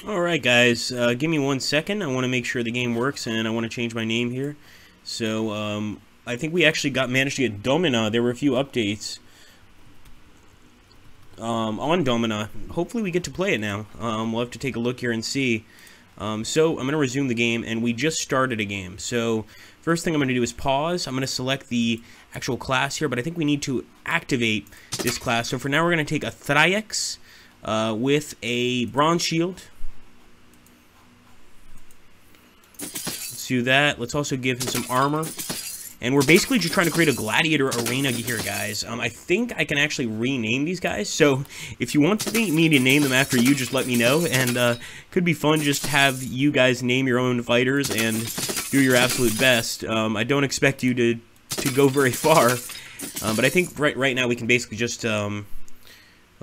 Alright guys, give me 1 second. I want to make sure the game works, and I want to change my name here. So, I think we actually managed to get DOMINA. There were a few updates on DOMINA. Hopefully we get to play it now. We'll have to take a look here and see. So, I'm going to resume the game, and we just started a game. So, first thing I'm going to do is pause. I'm going to select the actual class here, but I think we need to activate this class. So, for now, we're going to take a Thrax with a bronze shield. Let's do that. Let's also give him some armor. And we're basically just trying to create a gladiator arena here, guys. I think I can actually rename these guys. So if you want me to name them after you, just let me know. And could be fun just to have you guys name your own fighters and do your absolute best. I don't expect you to go very far. But I think right now we can basically just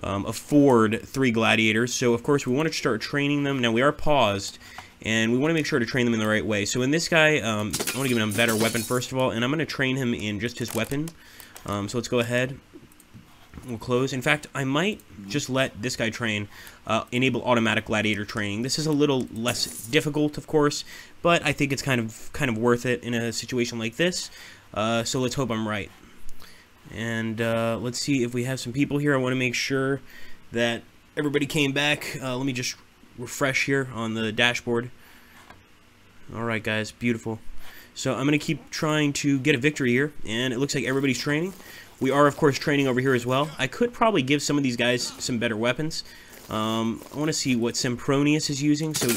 afford 3 gladiators. So, of course, we want to start training them. Now, we are paused. And we want to make sure to train them in the right way. So in this guy, I want to give him a better weapon first of all, and I'm going to train him in just his weapon. So let's go ahead. We'll close. In fact, I might just let this guy train, enable automatic gladiator training. This is a little less difficult, of course, but I think it's kind of worth it in a situation like this. So let's hope I'm right. And let's see if we have some people here. I want to make sure that everybody came back. Let me just refresh here on the dashboard. Alright guys, beautiful. So I'm going to keep trying to get a victory here, and it looks like everybody's training. We are of course training over here as well. I could probably give some of these guys some better weapons. I want to see what Sempronius is using. So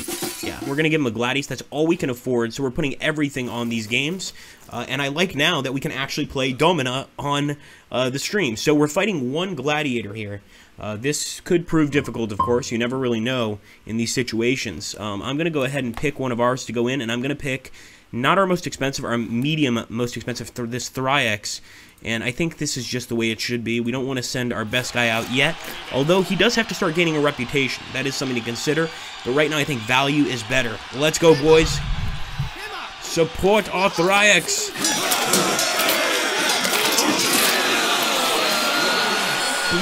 yeah, we're going to give him a Gladius. That's all we can afford, so we're putting everything on these games. And I like now that we can actually play Domina on the stream. So we're fighting 1 gladiator here. This could prove difficult, of course. You never really know in these situations. I'm going to go ahead and pick one of ours to go in, and I'm going to pick not our most expensive, our medium most expensive, this Thrax. And I think this is just the way it should be. We don't want to send our best guy out yet, although he does have to start gaining a reputation. That is something to consider. But right now, I think value is better. Let's go, boys. Support our Thrax.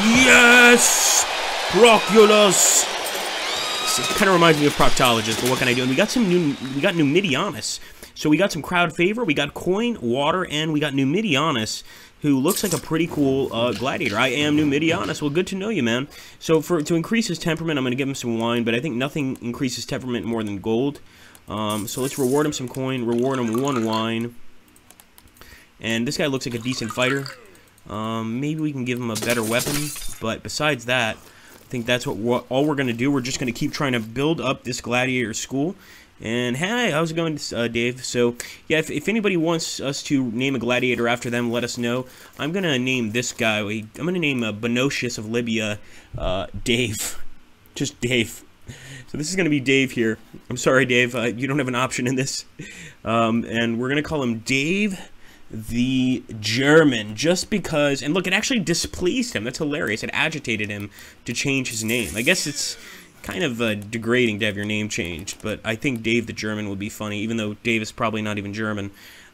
Yes! Proculus! It kind of reminds me of Proctologist, but what can I do? And we got Numidianus. So we got some crowd favor, we got coin, water, and we got Numidianus, who looks like a pretty cool gladiator. I am Numidianus. Well, good to know you, man. So to increase his temperament, I'm going to give him some wine, but I think nothing increases temperament more than gold. So let's reward him some coin, reward him 1 wine. And this guy looks like a decent fighter. Maybe we can give him a better weapon, but besides that, I think that's all we're going to do. We're just going to keep trying to build up this gladiator school. And hey, how's it going, Dave? So, yeah, if anybody wants us to name a gladiator after them, let us know. I'm going to name this guy, I'm going to name Bonocius of Libya, Dave. Just Dave. So this is going to be Dave here. I'm sorry, Dave, you don't have an option in this. And we're going to call him Dave the German, just because, and look, it actually displeased him. That's hilarious. It agitated him to change his name. I guess it's kind of degrading to have your name changed, but I think Dave the German would be funny, even though Dave is probably not even German.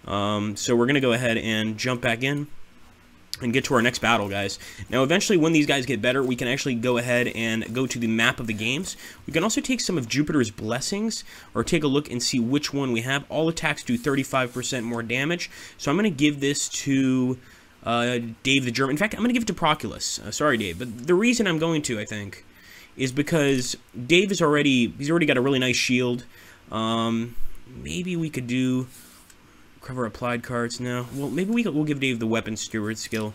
So we're going to go ahead and jump back in and get to our next battle, guys. Now, eventually, when these guys get better, we can actually go ahead and go to the map of the games. We can also take some of Jupiter's blessings, or take a look and see which one we have. All attacks do 35% more damage, so I'm going to give this to Dave the German. In fact, I'm going to give it to Proculus. Sorry, Dave, but the reason I'm going to, I think, is because Dave is he's already got a really nice shield. Maybe we could do cover applied cards now. Well, maybe we'll give Dave the weapon steward skill,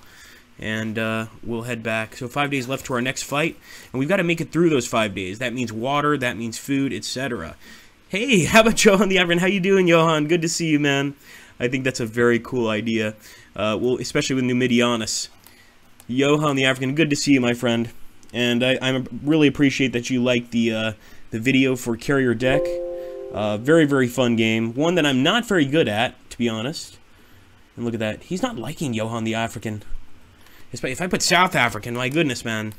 and we'll head back. So 5 days left to our next fight, and we've got to make it through those 5 days. That means water, that means food, etc. Hey, how about Johan the African? How you doing, Johan? Good to see you, man. I think that's a very cool idea. Well, especially with Numidianus. Johan the African, good to see you, my friend. And I really appreciate that you like the video for Carrier Deck. Very, very fun game. One that I'm not very good at, to be honest. And look at that. He's not liking Johan the African. If I put South African, my goodness, man.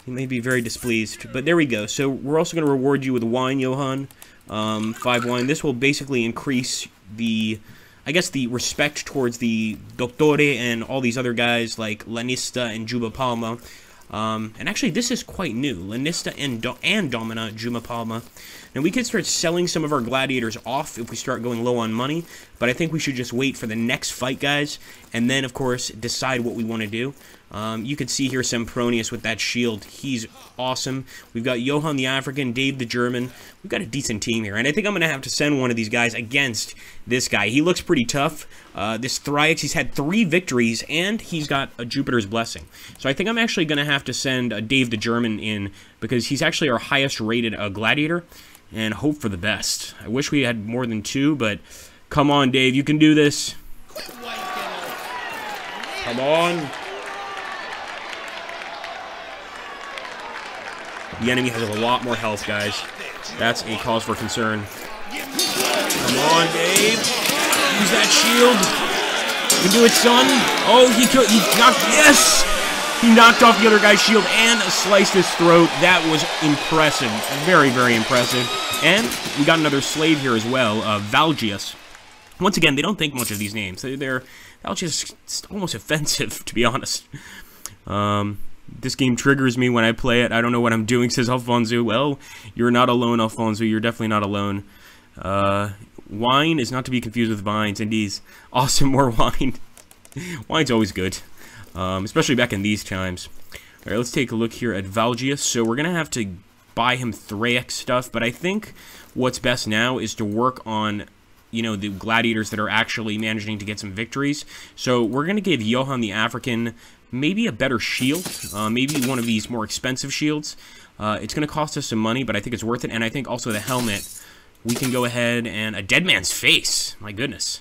He may be very displeased. But there we go. So we're also going to reward you with wine, Johan. 5 wine. This will basically increase the, I guess, the respect towards the Dottore and all these other guys like Lanista and Juba Palma. And actually, this is quite new. Lanista and Domina, Juma Palma. Now, we could start selling some of our gladiators off if we start going low on money, but I think we should just wait for the next fight, guys, and then, of course, decide what we want to do. You can see here Sempronius with that shield. He's awesome. We've got Johann the African, Dave the German. We've got a decent team here, and I think I'm going to have to send one of these guys against this guy. He looks pretty tough. This Thryax, he's had 3 victories, and he's got a Jupiter's Blessing. So I think I'm actually going to have to send Dave the German in, because he's actually our highest rated gladiator, and hope for the best. I wish we had more than 2, but come on, Dave, you can do this. Come on. The enemy has a lot more health, guys. That's a cause for concern. Come on, Dave. Use that shield. You can do it, son. Oh, he knocked, yes! He knocked off the other guy's shield and sliced his throat. That was impressive. Very, very impressive. And we got another slave here as well, Valgius. Once again, they don't think much of these names. Valgius is almost offensive, to be honest. This game triggers me when I play it. I don't know what I'm doing, says Alfonso. Well, you're not alone, Alfonso. You're definitely not alone. Wine is not to be confused with vines. Indeed. Awesome, more wine. Wine's always good. Especially back in these times. Alright, let's take a look here at Valgius. So we're going to have to buy him Thryax stuff, but I think what's best now is to work on, you know, the gladiators that are actually managing to get some victories. So we're going to give Johann the African maybe a better shield, maybe one of these more expensive shields. It's going to cost us some money, but I think it's worth it, and I think also the helmet, we can go ahead and a dead man's face, my goodness.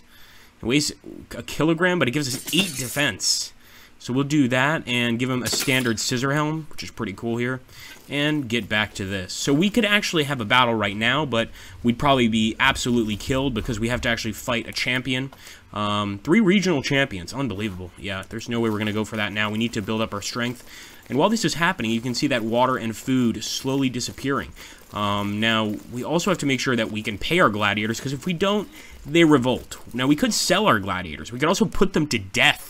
It weighs a kilogram, but it gives us 8 defense. So we'll do that and give him a standard scissor helm, which is pretty cool here, and get back to this. So we could actually have a battle right now, but we'd probably be absolutely killed because we have to actually fight a champion. 3 regional champions, unbelievable. Yeah, there's no way we're going to go for that now. We need to build up our strength. And while this is happening, you can see that water and food slowly disappearing. Now, we also have to make sure that we can pay our gladiators, because if we don't, they revolt. Now, we could sell our gladiators. We could also put them to death.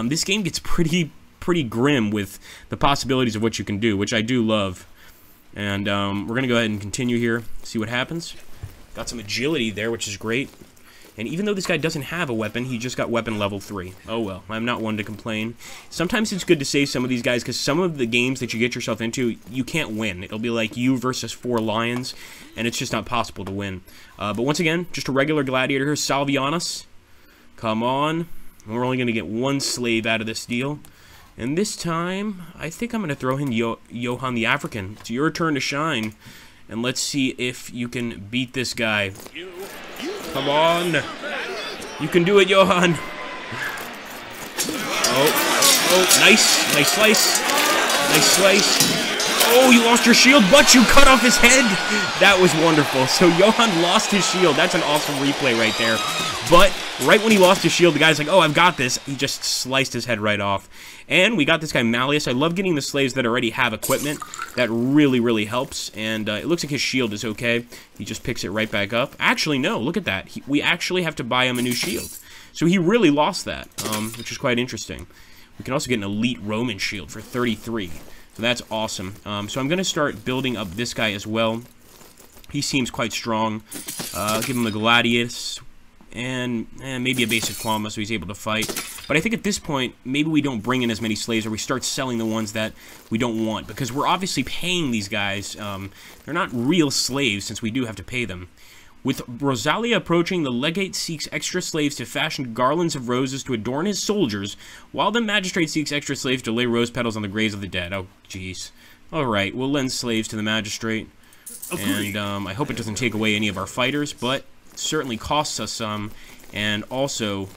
This game gets pretty grim with the possibilities of what you can do, which I do love. And we're going to go ahead and continue here, see what happens. Got some agility there, which is great. And even though this guy doesn't have a weapon, he just got weapon level 3. Oh well, I'm not one to complain. Sometimes it's good to save some of these guys, because some of the games that you get yourself into, you can't win. It'll be like you versus 4 lions, and it's just not possible to win. But once again, just a regular gladiator here, Salvianus. Come on. We're only going to get 1 slave out of this deal. And this time, I think I'm going to throw in Johann the African. It's your turn to shine. And let's see if you can beat this guy. Come on. You can do it, Johann. Oh, nice. Nice slice. Nice slice. Oh, you lost your shield, but you cut off his head. That was wonderful. So Johann lost his shield. That's an awesome replay right there. But right when he lost his shield, the guy's like, oh, I've got this. He just sliced his head right off. And we got this guy Malleus. I love getting the slaves that already have equipment. That really, really helps. And it looks like his shield is okay. He just picks it right back up. Actually, no, look at that. We actually have to buy him a new shield. So he really lost that, which is quite interesting. We can also get an elite Roman shield for 33. So that's awesome. So I'm going to start building up this guy as well. He seems quite strong. Give him the Gladius and maybe a basic Quama so he's able to fight. But I think at this point, maybe we don't bring in as many slaves, or we start selling the ones that we don't want, because we're obviously paying these guys. They're not real slaves, since we do have to pay them. With Rosalia approaching, the legate seeks extra slaves to fashion garlands of roses to adorn his soldiers, while the magistrate seeks extra slaves to lay rose petals on the graves of the dead. Oh, jeez. Alright, we'll lend slaves to the magistrate. And I hope it doesn't take away any of our fighters, but it certainly costs us some, and also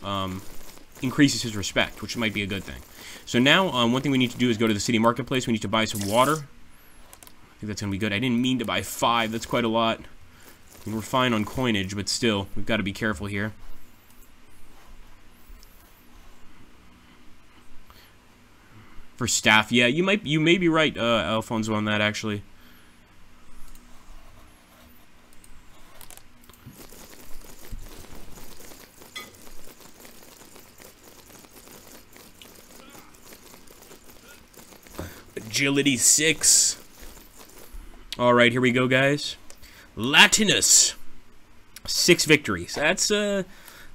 increases his respect, which might be a good thing. So now, one thing we need to do is go to the city marketplace. We need to buy some water. I think that's going to be good. I didn't mean to buy 5. That's quite a lot. I mean, we're fine on coinage, but still, we've got to be careful here. For staff, yeah, you may be right, Alfonso, on that, actually. Agility 6. Alright, here we go, guys. Latinus. 6 victories. That's going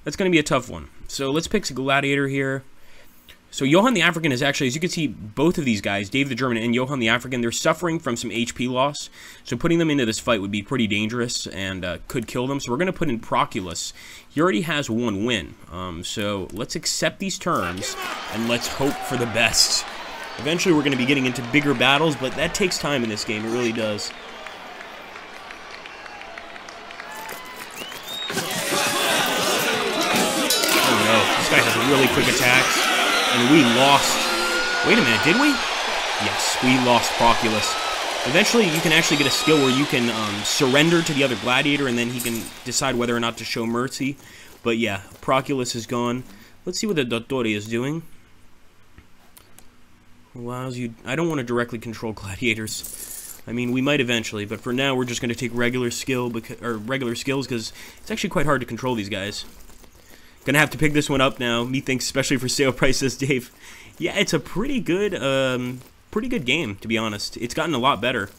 to be a tough one. So let's pick a Gladiator here. So Johann the African is actually, as you can see, both of these guys, Dave the German and Johann the African, they're suffering from some HP loss. So putting them into this fight would be pretty dangerous and could kill them. So we're going to put in Proculus. He already has 1 win. So let's accept these terms and let's hope for the best. Eventually we're going to be getting into bigger battles, but that takes time in this game. It really does. Oh no, this guy has really quick attacks. And we lost. Wait a minute, did we? Yes, we lost Proculus. Eventually, you can actually get a skill where you can surrender to the other gladiator, and then he can decide whether or not to show mercy. But yeah, Proculus is gone. Let's see what the Dottore is doing. Allows you. I don't want to directly control gladiators. I mean, we might eventually, but for now, we're just going to take regular skills because it's actually quite hard to control these guys. Gonna have to pick this one up now. Methinks, especially for sale price, says Dave. Yeah, it's a pretty good game, to be honest. It's gotten a lot better.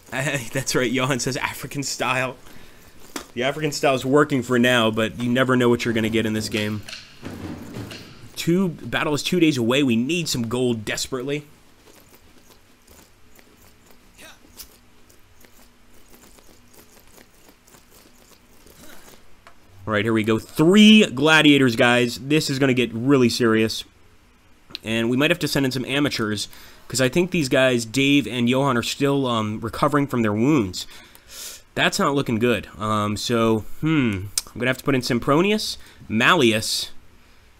That's right, Johan says African style. The African style is working for now, but you never know what you're gonna get in this game. Battle is 2 days away. We need some gold desperately. Alright, here we go. 3 gladiators, guys. This is going to get really serious. And we might have to send in some amateurs, because I think these guys, Dave and Johan, are still recovering from their wounds. That's not looking good. I'm going to have to put in Sempronius, Malleus,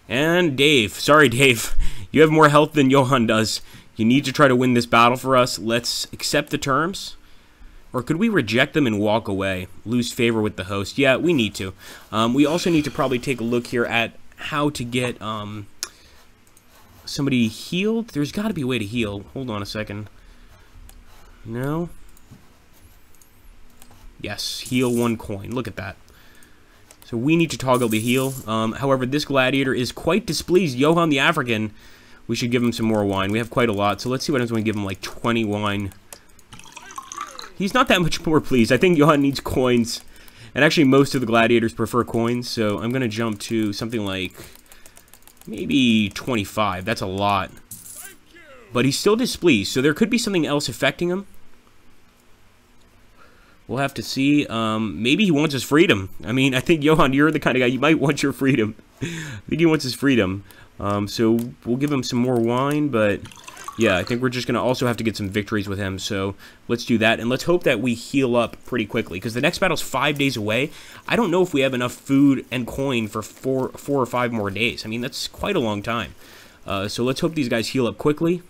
and Dave. Sorry, Dave. You have more health than Johan does. You need to try to win this battle for us. Let's accept the terms. Or could we reject them and walk away? Lose favor with the host? Yeah, we need to. We also need to probably take a look here at how to get somebody healed. There's got to be a way to heal. Hold on a second. No? Yes, heal 1 coin. Look at that. So we need to toggle the heal. However, this gladiator is quite displeased. Johann the African, we should give him some more wine. We have quite a lot. So let's see what happens when we give him like 20 wine. He's not that much more pleased. I think Johan needs coins. And actually, most of the gladiators prefer coins. So I'm going to jump to something like maybe 25. That's a lot. But he's still displeased. So there could be something else affecting him. We'll have to see. Maybe he wants his freedom. I mean, I think, Johan, you're the kind of guy, you might want your freedom. I think he wants his freedom. So we'll give him some more wine, but yeah, I think we're just going to also have to get some victories with him. So let's do that, and let's hope that we heal up pretty quickly, because the next battle's 5 days away. I don't know if we have enough food and coin for four or 5 more days. I mean, that's quite a long time. So let's hope these guys heal up quickly.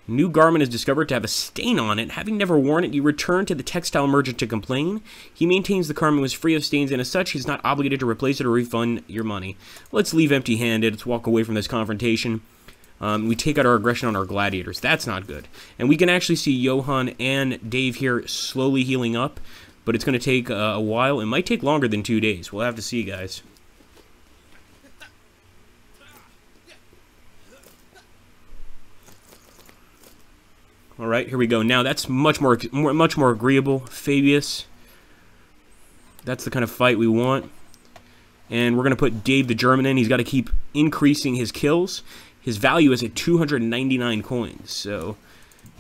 New garment is discovered to have a stain on it. Having never worn it, you return to the textile merchant to complain. He maintains the garment was free of stains, and as such, he's not obligated to replace it or refund your money. Let's leave empty-handed. Let's walk away from this confrontation. We take out our aggression on our gladiators. That's not good. And we can actually see Johan and Dave here slowly healing up, but it's going to take a while. It might take longer than 2 days. We'll have to see, guys. All right, here we go. Now that's much more agreeable. Fabius. That's the kind of fight we want. And we're going to put Dave the German in. He's got to keep increasing his kills. His value is at 299 coins, so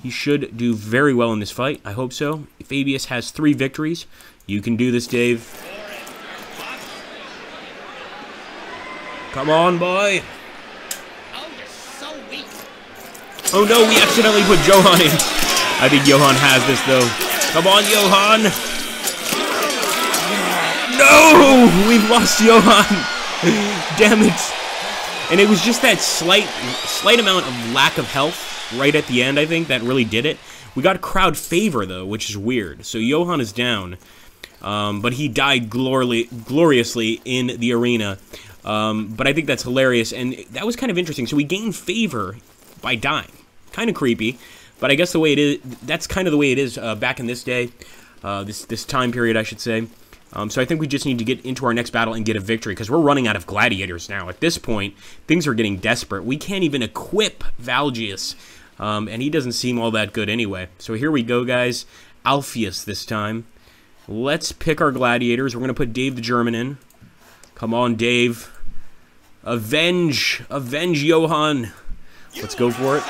he should do very well in this fight. I hope so. Fabius has 3 victories. You can do this, Dave. Come on, boy. Oh no, we accidentally put Johan in. I think Johan has this, though. Come on, Johan. No! We've lost Johan. Damn it. And it was just that slight amount of lack of health right at the end, I think, that really did it. We got crowd favor, though, which is weird. So Johan is down. But he died gloriously in the arena. But I think that's hilarious. And that was kind of interesting. So we gained favor by dying. Kind of creepy, but I guess the way it is, that's kind of the way it is back in this day, this time period, I should say. So I think we just need to get into our next battle and get a victory, because we're running out of gladiators now. At this point, things are getting desperate. We can't even equip Valgius And he doesn't seem all that good anyway. So here we go, guys. Alpheus this time. Let's pick our gladiators. We're going to put Dave the German in. Come on, Dave. Avenge. Avenge Johann. Let's go for it.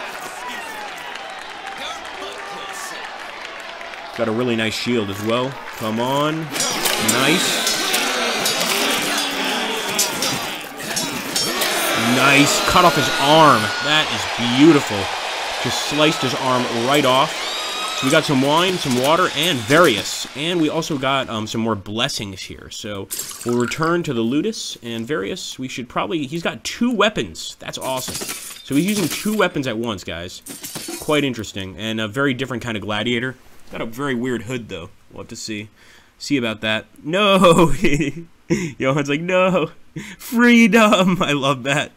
Got a really nice shield as well. Come on. Nice. Nice. Cut off his arm. That is beautiful. Just sliced his arm right off. So we got some wine, some water, and Various. And we also got some more blessings here. So we'll return to the Ludus. And Various, we should probably... He's got 2 weapons. That's awesome. So he's using 2 weapons at once, guys. Quite interesting. And a very different kind of gladiator. Got a very weird hood, though. We'll have to see. See about that. No! Johann's like, no! Freedom! I love that.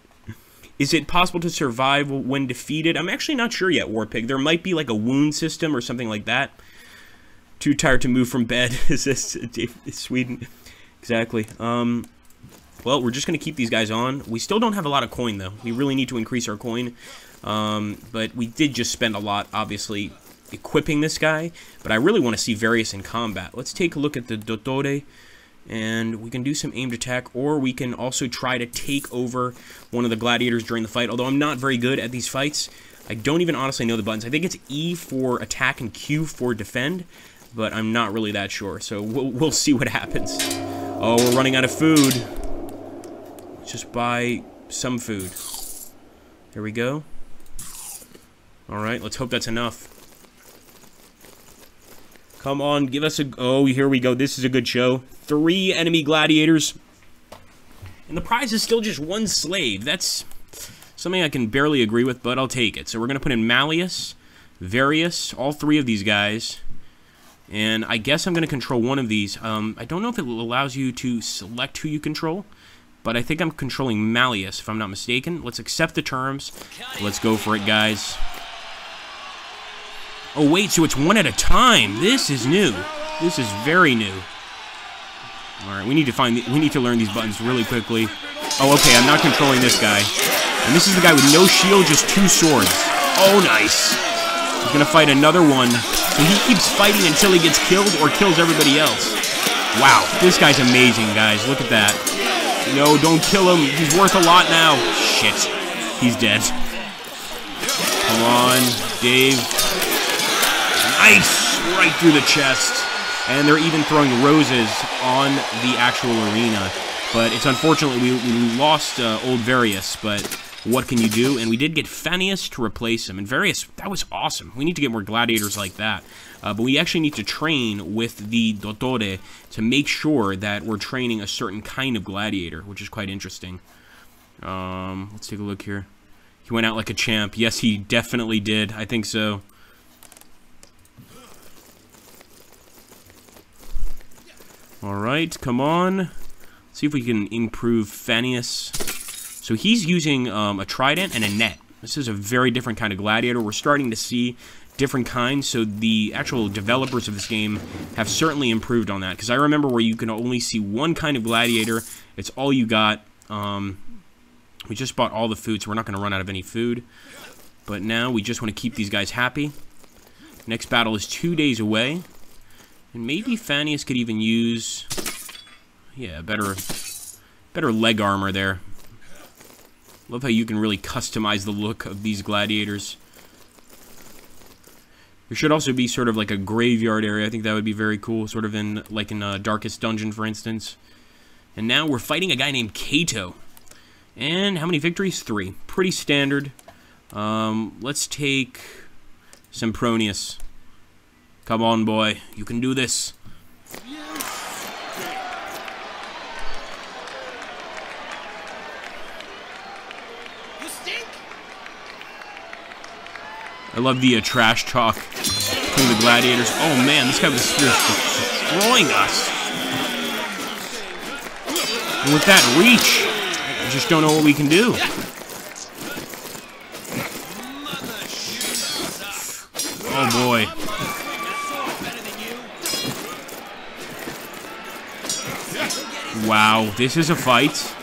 Is it possible to survive when defeated? I'm actually not sure yet, Warpig. There might be like a wound system or something like that. Too tired to move from bed. Is this Sweden? Exactly. Well, we're just going to keep these guys on. We still don't have a lot of coin, though. We really need to increase our coin. But we did just spend a lot, obviously, equipping this guy. But I really want to see Various in combat. Let's take a look at the Dottore. And we can do some aimed attack, or we can also try to take over one of the gladiators during the fight. Although I'm not very good at these fights. I don't even honestly know the buttons. I think it's E for attack and Q for defend, but I'm not really that sure. So we'll see what happens. Oh, we're running out of food. Let's just buy some food. There we go. Alright, let's hope that's enough. Come on, give us a... Oh, here we go. This is a good show. 3 enemy gladiators. And the prize is still just 1 slave. That's something I can barely agree with, but I'll take it. So we're going to put in Malleus, Various, all 3 of these guys. And I guess I'm going to control one of these. I don't know if it allows you to select who you control, but I think I'm controlling Malleus, if I'm not mistaken. Let's accept the terms. Let's go for it, guys. Oh, wait, so it's 1 at a time. This is new. This is very new. Alright, we need to learn these buttons really quickly. Oh, okay, I'm not controlling this guy. And this is the guy with no shield, just 2 swords. Oh, nice. He's gonna fight another one. So he keeps fighting until he gets killed or kills everybody else. Wow, this guy's amazing, guys. Look at that. No, don't kill him. He's worth a lot now. Shit. He's dead. Come on, Dave. Nice! Right through the chest. And they're even throwing roses on the actual arena. But it's unfortunately, we lost old Various, but what can you do? And we did get Fannius to replace him. And Various, that was awesome. We need to get more gladiators like that. But we actually need to train with the Dottore to make sure that we're training a certain kind of gladiator, which is quite interesting. Let's take a look here. He went out like a champ. Yes, he definitely did. I think so. Alright, come on. Let's see if we can improve Fannius. So he's using a trident and a net. This is a very different kind of gladiator. We're starting to see different kinds, so the actual developers of this game have certainly improved on that. Because I remember where you can only see one kind of gladiator. It's all you got. We just bought all the food, so we're not going to run out of any food. But now we just want to keep these guys happy. Next battle is 2 days away. And maybe Fannius could even use, yeah, better leg armor there. Love how you can really customize the look of these gladiators. There should also be sort of like a graveyard area. I think that would be very cool, sort of in, like in Darkest Dungeon, for instance. And now we're fighting a guy named Cato. And how many victories? 3. Pretty standard. Let's take Sempronius. Come on, boy. You can do this. I love the trash talk between the gladiators. Oh, man, this guy with the spear is destroying us. And with that reach, I just don't know what we can do. Oh, boy. Wow, this is a fight.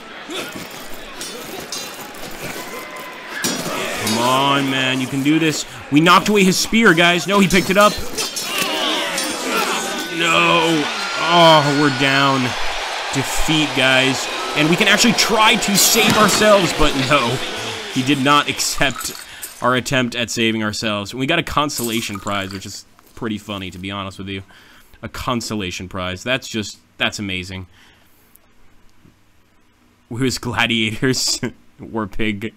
Come on, man, you can do this. We knocked away his spear, guys. No, he picked it up. No. Oh, we're down. Defeat, guys. And we can actually try to save ourselves, but no. He did not accept our attempt at saving ourselves. We got a consolation prize, which is pretty funny, to be honest with you. A consolation prize. That's amazing. Where's Gladiators? War Pig.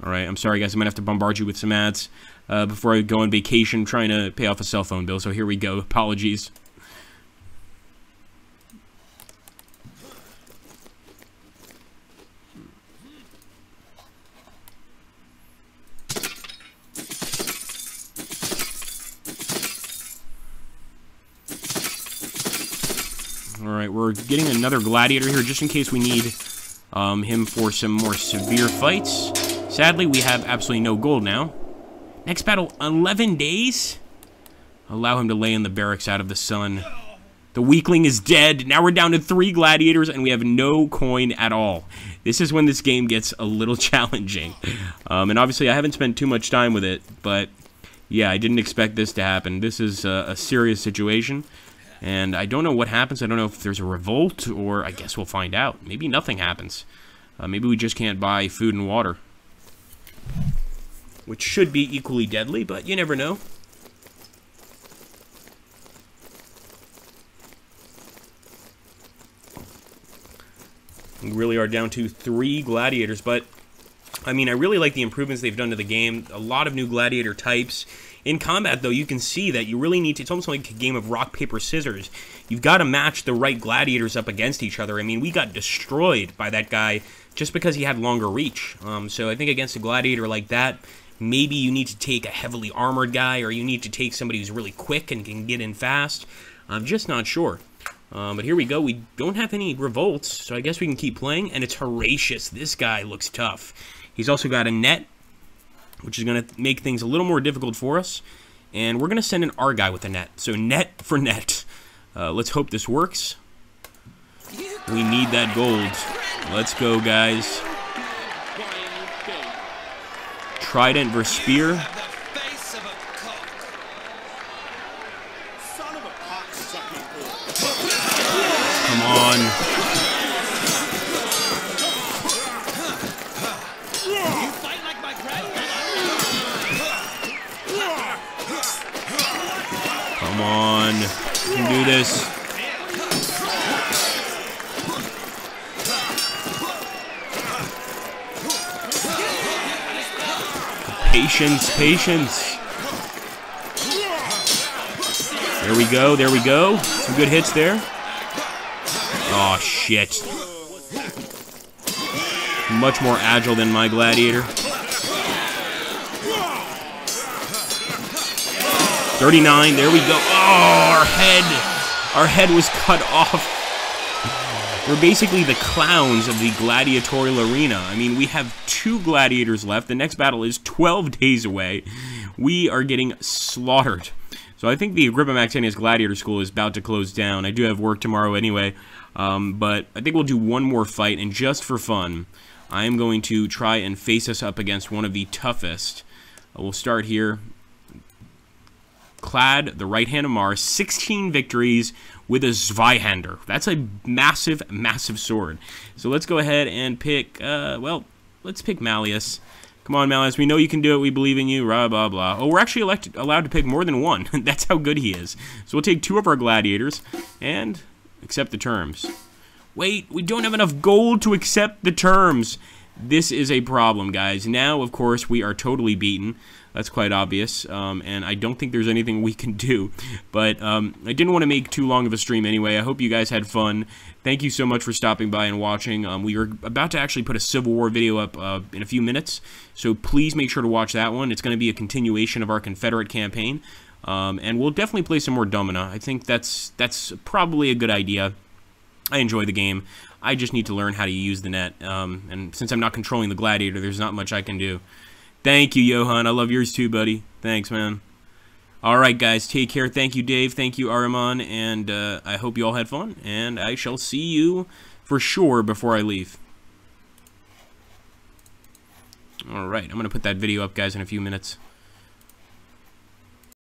Alright, I'm sorry, guys. I'm going to have to bombard you with some ads before I go on vacation trying to pay off a cell phone bill. So here we go. Apologies. Alright, we're getting another Gladiator here just in case we need him for some more severe fights. Sadly, we have absolutely no gold now. Next battle, 11 days? Allow him to lay in the barracks out of the sun. The weakling is dead. Now we're down to 3 Gladiators and we have no coin at all. This is when this game gets a little challenging. And obviously I haven't spent too much time with it, but yeah, I didn't expect this to happen. This is a serious situation. And I don't know what happens. I don't know if there's a revolt, or I guess we'll find out. Maybe nothing happens. Maybe we just can't buy food and water. Which should be equally deadly, but you never know. We really are down to 3 Gladiators, but I mean, I really like the improvements they've done to the game. A lot of new Gladiator types. In combat, though, you can see that you really need to... It's almost like a game of rock, paper, scissors. You've got to match the right Gladiators up against each other. I mean, we got destroyed by that guy just because he had longer reach. So I think against a Gladiator like that, maybe you need to take a heavily armored guy, or you need to take somebody who's really quick and can get in fast. I'm just not sure. But here we go. We don't have any revolts, so I guess we can keep playing. And it's Horatius. This guy looks tough. He's also got a net, which is going to make things a little more difficult for us. And we're going to send in our guy with a net. So net for net. Let's hope this works. We need that gold. Let's go, guys. Trident versus spear. Come on. Come on. You can do this. Patience, patience. There we go, there we go. Some good hits there. Oh, shit. Much more agile than my Gladiator. 39, there we go. Oh, our head was cut off. We're basically the clowns of the gladiatorial arena. I mean, we have 2 Gladiators left. The next battle is 12 days away. We are getting slaughtered. So I think the Agrippa Maxentius Gladiator School is about to close down. I do have work tomorrow anyway. But I think we'll do one more fight, and just for fun, I am going to try and face us up against one of the toughest. We'll start here. Clad, the right hand of Mars, 16 victories with a Zweihander. That's a massive, massive sword. So let's go ahead and pick, well, let's pick Malleus. Come on, Malleus, we know you can do it, we believe in you, blah, blah, blah. Oh, we're actually allowed to pick more than one. That's how good he is. So we'll take 2 of our Gladiators and accept the terms. Wait, we don't have enough gold to accept the terms. This is a problem, guys. Now, of course, we are totally beaten. That's quite obvious, and I don't think there's anything we can do. But I didn't want to make too long of a stream anyway. I hope you guys had fun. Thank you so much for stopping by and watching. We are about to actually put a Civil War video up in a few minutes, so please make sure to watch that one. It's going to be a continuation of our Confederate campaign, and we'll definitely play some more Domina. I think that's probably a good idea. I enjoy the game. I just need to learn how to use the net, and since I'm not controlling the Gladiator, there's not much I can do. Thank you, Johan. I love yours too, buddy. Thanks, man. All right, guys. Take care. Thank you, Dave. Thank you, Araman. And I hope you all had fun. And I shall see you for sure before I leave. All right, I'm going to put that video up, guys, in a few minutes.